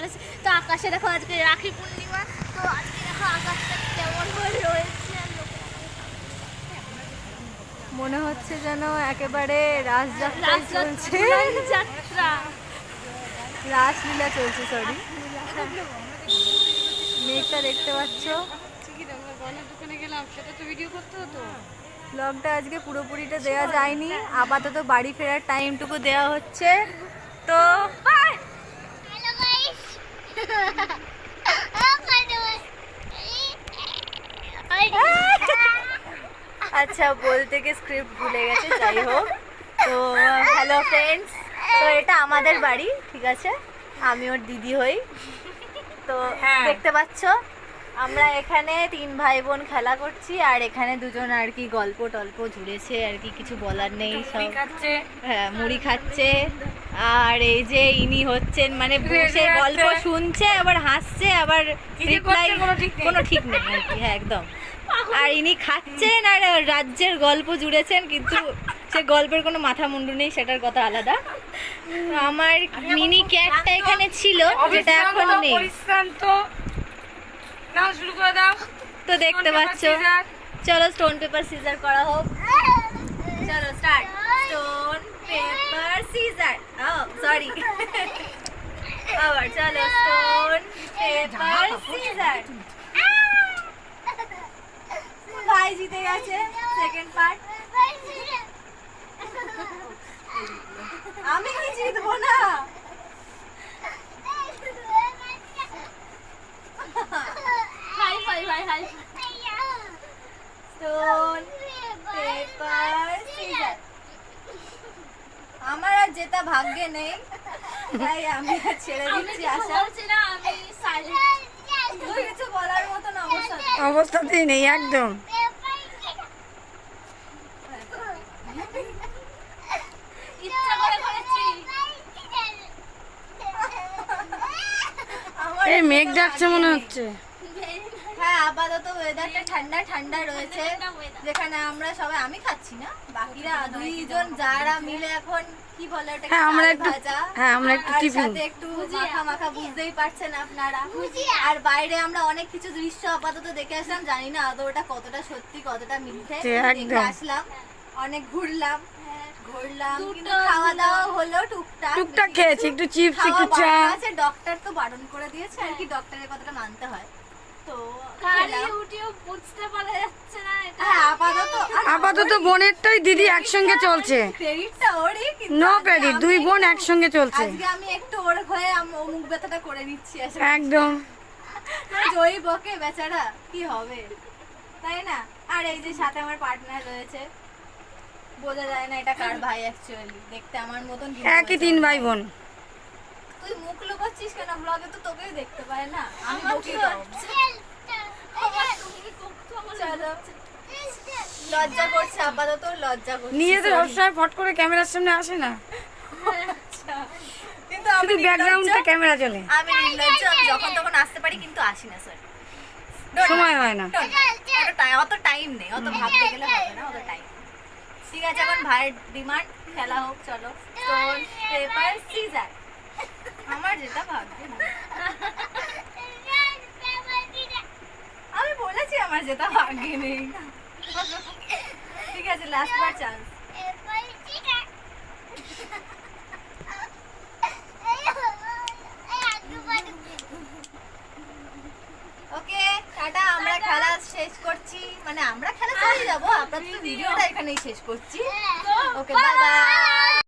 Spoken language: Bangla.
চলেছে। তো আকাশে দেখো আজকে রাখি পূর্ণিমা, তো আজকে দেখো আকাশটা কেমন হয়ে রয়েছে। মনে হচ্ছে যেন একেবারে রাসযাত্রা চলছে, যাত্রা রাসলীলা চলছে। সরি, মেঘটা দেখতে পাচ্ছ। ব্লগটা আজকে পুরোপুরিটা দেওয়া যায়নি, আপাতত বাড়ি ফেরার টাইমটুকু দেওয়া হচ্ছে। তো আচ্ছা, বলতে গিয়ে স্ক্রিপ্ট ভুলে গেছে, যাই হোক। তো হ্যালো ফ্রেন্ডস, তো এটা আমাদের বাড়ি, ঠিক আছে, আমি ওর দিদি হই। তো দেখতে পাচ্ছ আমরা এখানে 3 ভাই বোন খেলা করছি, আর এখানে দুজন আর কি গল্প টল্প জুড়েছে, আর কি কিছু বলার নেই, সব হ্যাঁ মুড়ি খাচ্ছে। আর এই যে ইনি হচ্ছেন মানে বসে গল্প শুনছে, আবার হাসছে, আবার রিপ্লাই কোনো ঠিক নেই আর কি। হ্যাঁ একদম। আর ইনি খাচ্ছেন আর রাজ্যের গল্প জুড়েছেন, কিন্তু সে গল্পের কোনো মাথা মুন্ডু নেই, সেটার কথা আলাদা। আমার মিনি ক্যাটটা এখানে ছিল, যেটা এখন নেই। তো দেখতে পাচ্ছ, চলো স্টোন পেপার সিজার করা হোক। চলো start. Stone paper scissor, sorry, আবার চলো স্টোন পেপার সিজার। ভাই জিতে গেছে সেকেন্ড পার্ট। আমি কি জিতবো না? High high high high. Stone paper scissor. আমার আর যেটা ভাগ্যে নেই, তাই আমি আর ছেড়ে দিচ্ছি আশা। আমি সাইলেন্ট, তুই কিছু বলার মতন অবস্থাতেই নেই একদম। ইচ্ছা করে করেছি। এই মেঘ ডাকছে মনে হচ্ছে। হ্যাঁ, আপাতত ওয়েদারটা ঠান্ডা ঠান্ডা রয়েছে, যেখানে আমরা সবাই, আমি খাচ্ছি না, বাকিরা দুইজন যারা মিলে এখন কি বলে ওটা, হ্যাঁ আমরা একটু, ভাজা, হ্যাঁ আমরা একটু আর টিফিন, সাথে একটু মাখা মাখা, বুঝতেই পারছেন আপনারা। আর বাইরে আমরা অনেক কিছু দৃশ্য আপাতত দেখে আসলাম, জানি না আদৌ ওটা কতটা সত্যি কতটা মিথ্যে, দেখে আসলাম, অনেক ঘুরলাম, কিন্তু খাওয়া দাওয়া হলো টুকটাক। টুকটাক খেয়েছি, একটু চিপস একটু চা। আছে, ডক্টর তো বারণ করে দিয়েছে আর কি, ডক্টরের কথাটা মানতে হয়। তো বুঝতে পারা যাচ্ছে না এটা। হ্যাঁ, আপাতত বোনেরটাই দিদি একসঙ্গে চলছে, ক্রেডিটটা ওরই, কিন্তু নো আজকে ক্রেডিট, দুই বোন একসঙ্গে চলছে আজকে আমি একটু ওর হয়ে মুখ ব্যথাটা করে নিচ্ছি আসলে। একদম। জয়ী বকে বেচারা, কি হবে তাই না? আর এই যে সাথে আমার পার্টনার রয়েছে, বোঝা যায় না এটা কার ভাই অ্যাকচুয়ালি, দেখতে আমার মতন, একই 3 ভাই বোন। তুই মুখ লুকোচ্ছিস কেন? ব্লগে তো তোকেই দেখতে পায় না, আমি বকি চলো। লজ্জা করছে আপাতত, লজ্জা করছে, নিজেদের সবসময় ফট করে ক্যামেরার সামনে আসে না, কিন্তু আমি শুধু ব্যাকগ্রাউন্ডে ক্যামেরা চলে, আমি নির্লজ্জ, আমি যখন তখন আসতে পারি, কিন্তু আসি না স্যার, সময় হয় না, অত টাইম নেই, অত ভাবতে গেলে হবে না, অত টাইম। ঠিক আছে, এখন ভাইয়ের ডিমান্ড, খেলা হোক, চলো স্টোন পেপার সিজার। আমার যেটা ভাগ্যে নেই, আমি বলেছি আমার যেটা ভাগ্যে নেই। ঠিক আছে, লাস্ট বার চান্স। ওকে টাটা, আমরা খেলা শেষ করছি, মানে আমরা খেলা চালিয়ে যাবো, আপনার তো ভিডিওটা এখানেই শেষ করছি। ওকে, বাই বাই।